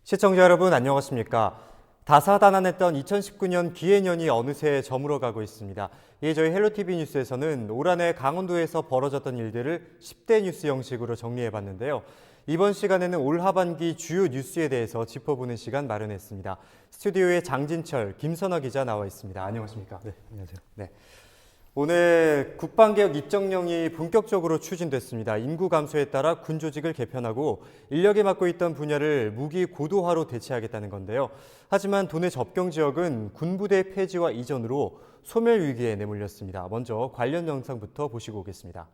시청자 여러분 안녕하십니까? 다사다난했던 2019년 기해년이 어느새 저물어가고 있습니다. 이에 저희 헬로티비 뉴스에서는 올 한해 강원도에서 벌어졌던 일들을 10대 뉴스 형식으로 정리해봤는데요. 이번 시간에는 올 하반기 주요 뉴스에 대해서 짚어보는 시간 마련했습니다. 스튜디오에 장진철, 김선화 기자 나와 있습니다. 안녕하십니까? 네, 안녕하세요. 네. 오늘 국방개혁 입정령이 본격적으로 추진됐습니다. 인구 감소에 따라 군 조직을 개편하고 인력이 맡고 있던 분야를 무기 고도화로 대체하겠다는 건데요. 하지만 도내 접경 지역은 군부대 폐지와 이전으로 소멸 위기에 내몰렸습니다. 먼저 관련 영상부터 보시고 오겠습니다.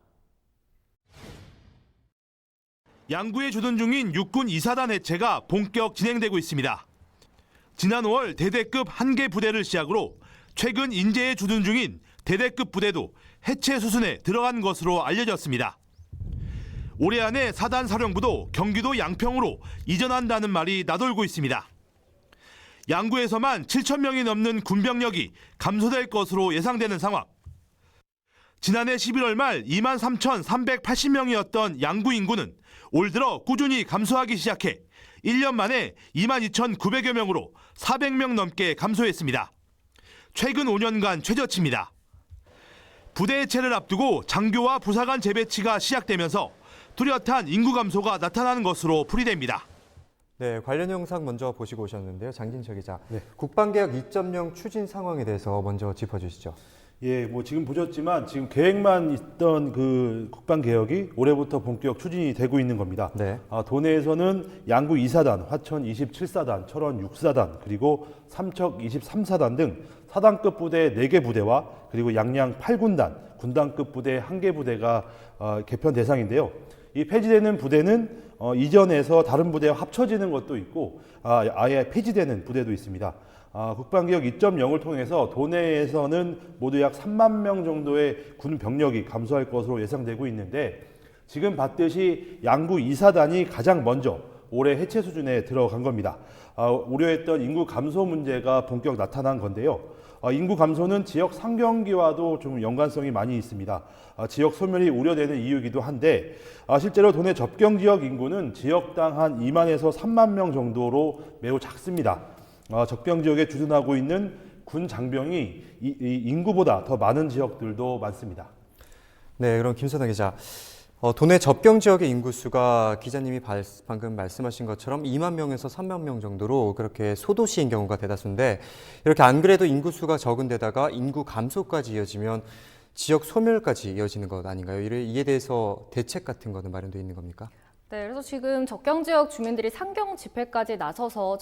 양구에 주둔 중인 육군 2사단 해체가 본격 진행되고 있습니다. 지난 5월 대대급 한 개 부대를 시작으로 최근 인제에 주둔 중인 대대급 부대도 해체 수순에 들어간 것으로 알려졌습니다. 올해 안에 사단 사령부도 경기도 양평으로 이전한다는 말이 나돌고 있습니다. 양구에서만 7,000명이 넘는 군병력이 감소될 것으로 예상되는 상황. 지난해 11월 말 23,380명이었던 양구 인구는 올 들어 꾸준히 감소하기 시작해 1년 만에 22,900여 명으로 400명 넘게 감소했습니다. 최근 5년간 최저치입니다. 부대 해체를 앞두고 장교와 부사관 재배치가 시작되면서 뚜렷한 인구 감소가 나타나는 것으로 풀이됩니다. 네, 관련 영상 먼저 보시고 오셨는데요. 장진철 기자, 네. 국방개혁 2.0 추진 상황에 대해서 먼저 짚어주시죠. 예, 지금 보셨지만 지금 계획만 있던 그 국방 개혁이 올해부터 본격 추진이 되고 있는 겁니다. 네. 도내에서는 양구 2사단, 화천 27사단, 철원 6사단, 그리고 삼척 23사단 등 사단급 부대 4개 부대와 그리고 양양 8군단, 군단급 부대 1개 부대가 개편 대상인데요. 이 폐지되는 부대는 이전에서 다른 부대와 합쳐지는 것도 있고 아예 폐지되는 부대도 있습니다. 국방개혁 2.0을 통해서 도내에서는 모두 약 3만 명 정도의 군 병력이 감소할 것으로 예상되고 있는데 지금 봤듯이 양구 2사단이 가장 먼저 올해 해체 수준에 들어간 겁니다. 우려했던 인구 감소 문제가 본격 나타난 건데요. 인구 감소는 지역 상경기와도 좀 연관성이 많이 있습니다. 지역 소멸이 우려되는 이유이기도 한데 실제로 도내 접경 지역 인구는 지역당 한 2만에서 3만 명 정도로 매우 작습니다. 접경 지역에 주둔하고 있는 군 장병이 이 인구보다 더 많은 지역들도 많습니다. 네, 그럼 김선화 기자. 도내 접경 지역의 인구수가 기자님이 방금 말씀하신 것처럼 2만 명에서 3만 명 정도로 그렇게 소도시인 경우가 대다수인데 이렇게 안 그래도 인구수가 적은 데다가 인구 감소까지 이어지면 지역 소멸까지 이어지는 것 아닌가요? 이에 대해서 대책 같은 거는 마련되어 있는 겁니까? 네, 그래서 지금 접경 지역 주민들이 상경 집회까지 나서서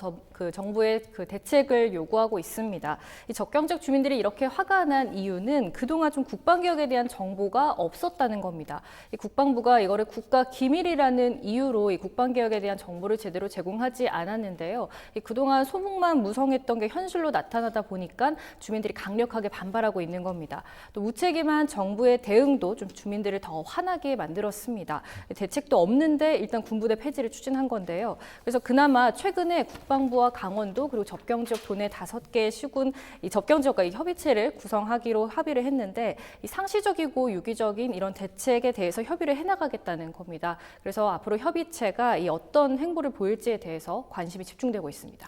정부의 그 대책을 요구하고 있습니다. 이 접경 지역 주민들이 이렇게 화가 난 이유는 그동안 좀 국방개혁에 대한 정보가 없었다는 겁니다. 이 국방부가 이거를 국가 기밀이라는 이유로 이 국방개혁에 대한 정보를 제대로 제공하지 않았는데요. 그동안 소문만 무성했던 게 현실로 나타나다 보니까 주민들이 강력하게 반발하고 있는 겁니다. 또 무책임한 정부의 대응도 좀 주민들을 더 화나게 만들었습니다. 대책도 없는데 일단 군부대 폐지를 추진한 건데요. 그래서 그나마 최근에 국방부와 강원도 그리고 접경 지역 도내 5개 시군 이 접경 지역과 이 협의체를 구성하기로 합의를 했는데 이 상시적이고 유기적인 이런 대책에 대해서 협의를 해나가겠다는 겁니다. 그래서 앞으로 협의체가 이 어떤 행보를 보일지에 대해서 관심이 집중되고 있습니다.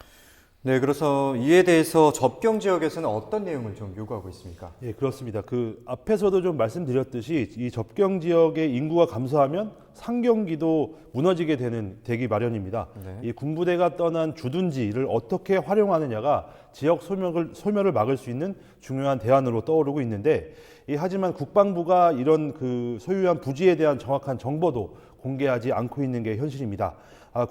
네, 그래서 이에 대해서 접경 지역에서는 어떤 내용을 좀 요구하고 있습니까? 예, 그렇습니다. 그 앞에서도 좀 말씀드렸듯이 이 접경 지역의 인구가 감소하면 상경기도 무너지게 되기 마련입니다. 네. 이 군부대가 떠난 주둔지를 어떻게 활용하느냐가 지역 소멸을 막을 수 있는 중요한 대안으로 떠오르고 있는데 하지만 국방부가 이런 그 소유한 부지에 대한 정확한 정보도 공개하지 않고 있는 게 현실입니다.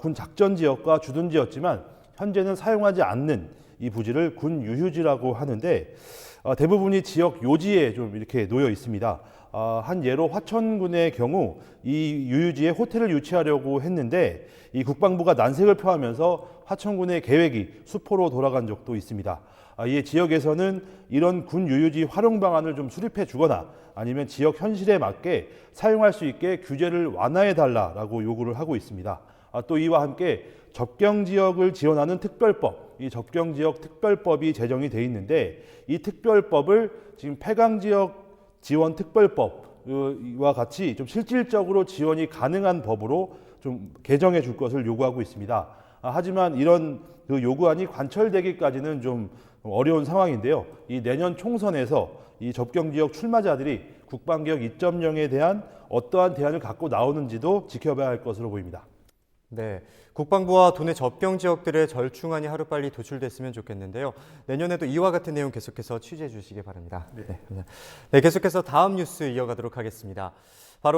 군 작전 지역과 주둔지였지만 현재는 사용하지 않는 이 부지를 군 유휴지라고 하는데 대부분이 지역 요지에 좀 이렇게 놓여 있습니다. 한 예로 화천군의 경우 이 유휴지에 호텔을 유치하려고 했는데 이 국방부가 난색을 표하면서 화천군의 계획이 수포로 돌아간 적도 있습니다. 이에 지역에서는 이런 군 유휴지 활용 방안을 좀 수립해 주거나 아니면 지역 현실에 맞게 사용할 수 있게 규제를 완화해 달라라고 요구를 하고 있습니다. 또 이와 함께 접경 지역을 지원하는 특별법, 이 접경 지역 특별법이 제정이 돼 있는데 이 특별법을 지금 폐강 지역 지원 특별법과 같이 좀 실질적으로 지원이 가능한 법으로 좀 개정해 줄 것을 요구하고 있습니다. 하지만 이런 그 요구안이 관철되기까지는 좀 어려운 상황인데요. 이 내년 총선에서 이 접경지역 출마자들이 국방개혁 2.0에 대한 어떠한 대안을 갖고 나오는지도 지켜봐야 할 것으로 보입니다. 네, 국방부와 도내 접경 지역들의 절충안이 하루빨리 도출됐으면 좋겠는데요. 내년에도 이와 같은 내용 계속해서 취재해 주시기 바랍니다. 네, 계속해서 다음 뉴스 이어가도록 하겠습니다. 바로